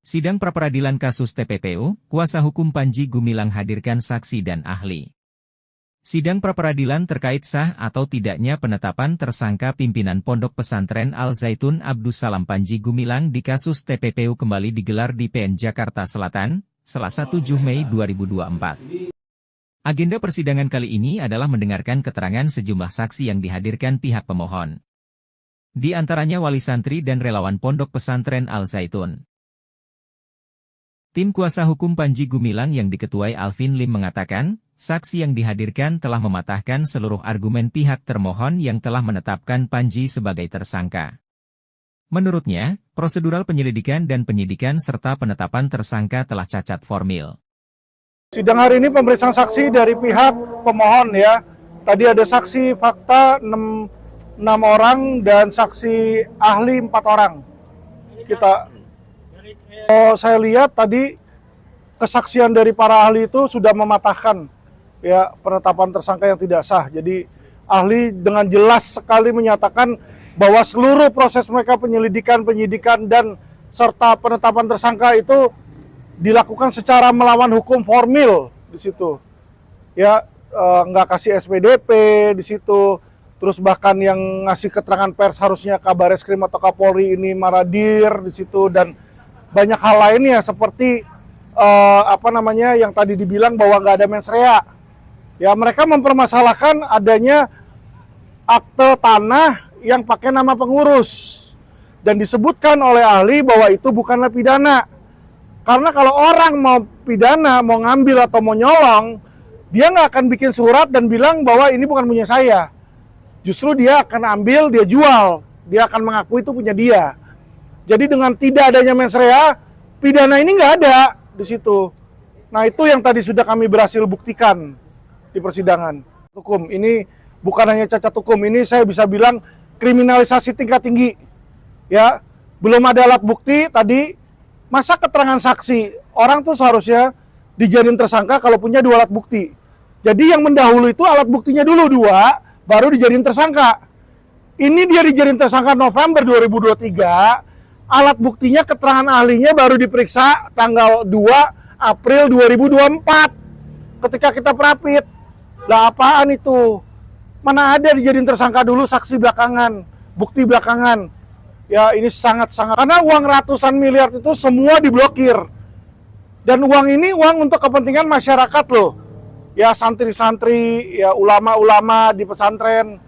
Sidang pra-peradilan kasus TPPU, kuasa hukum Panji Gumilang hadirkan saksi dan ahli. Sidang pra-peradilan terkait sah atau tidaknya penetapan tersangka pimpinan Pondok Pesantren Al-Zaitun Abdussalam Panji Gumilang di kasus TPPU kembali digelar di PN Jakarta Selatan, Selasa 7 Mei 2024. Agenda persidangan kali ini adalah mendengarkan keterangan sejumlah saksi yang dihadirkan pihak pemohon. Di antaranya wali santri dan relawan Pondok Pesantren Al-Zaitun. Tim kuasa hukum Panji Gumilang yang diketuai Alvin Lim mengatakan, saksi yang dihadirkan telah mematahkan seluruh argumen pihak termohon yang telah menetapkan Panji sebagai tersangka. Menurutnya, prosedural penyelidikan dan penyidikan serta penetapan tersangka telah cacat formil. Sidang hari ini pemeriksaan saksi dari pihak pemohon ya. Tadi ada saksi fakta 6 orang dan saksi ahli 4 orang. Saya lihat tadi kesaksian dari para ahli itu sudah mematahkan ya penetapan tersangka yang tidak sah. Jadi ahli dengan jelas sekali menyatakan bahwa seluruh proses mereka penyidikan dan serta penetapan tersangka itu dilakukan secara melawan hukum formil di situ. Ya nggak kasih SPDP di situ. Terus bahkan yang ngasih keterangan pers harusnya Kabareskrim atau Kapolri ini maradir di situ, dan banyak hal lainnya seperti yang tadi dibilang bahwa nggak ada mens rea. Ya mereka mempermasalahkan adanya akte tanah yang pakai nama pengurus dan disebutkan oleh ahli bahwa itu bukanlah pidana. Karena kalau orang mau pidana, mau ngambil atau mau nyolong, dia nggak akan bikin surat dan bilang bahwa ini bukan punya saya. Justru dia akan ambil, dia jual, dia akan mengaku itu punya dia. Jadi dengan tidak adanya mens rea, pidana ini nggak ada di situ. Nah itu yang tadi sudah kami berhasil buktikan di persidangan. Hukum ini bukan hanya cacat hukum, ini saya bisa bilang kriminalisasi tingkat tinggi. Ya, belum ada alat bukti tadi, masa keterangan saksi orang tuh seharusnya dijadiin tersangka kalau punya 2 alat bukti. Jadi yang mendahului itu alat buktinya dulu 2, baru dijadiin tersangka. Ini dia dijadiin tersangka November 2023. Alat buktinya keterangan ahlinya baru diperiksa tanggal 2 April 2024 ketika kita perapit. Lah apaan itu? Mana ada dijadiin tersangka dulu, saksi belakangan, bukti belakangan. Ya ini sangat-sangat, karena uang ratusan miliar itu semua diblokir. Dan uang ini uang untuk kepentingan masyarakat loh. Ya santri-santri, ya ulama-ulama di pesantren.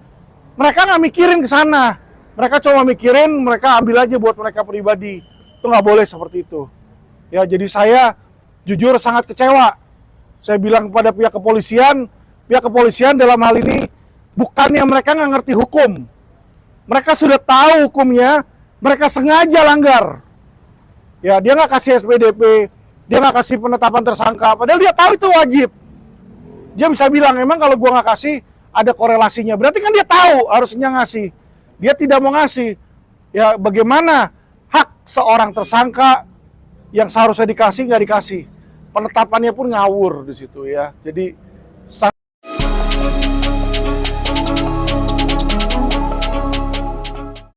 Mereka nggak mikirin ke sana. Mereka cuma mikirin, mereka ambil aja buat mereka pribadi. Itu nggak boleh seperti itu. Ya, jadi saya jujur sangat kecewa. Saya bilang kepada pihak kepolisian dalam hal ini, bukannya mereka nggak ngerti hukum. Mereka sudah tahu hukumnya, mereka sengaja langgar. Ya, dia nggak kasih SPDP, dia nggak kasih penetapan tersangka, padahal dia tahu itu wajib. Dia bisa bilang, emang kalau gua nggak kasih, ada korelasinya. Berarti kan dia tahu harusnya ngasih. Dia tidak mau ngasih. Ya bagaimana hak seorang tersangka yang seharusnya dikasih nggak dikasih. Penetapannya pun ngawur di situ ya. Jadi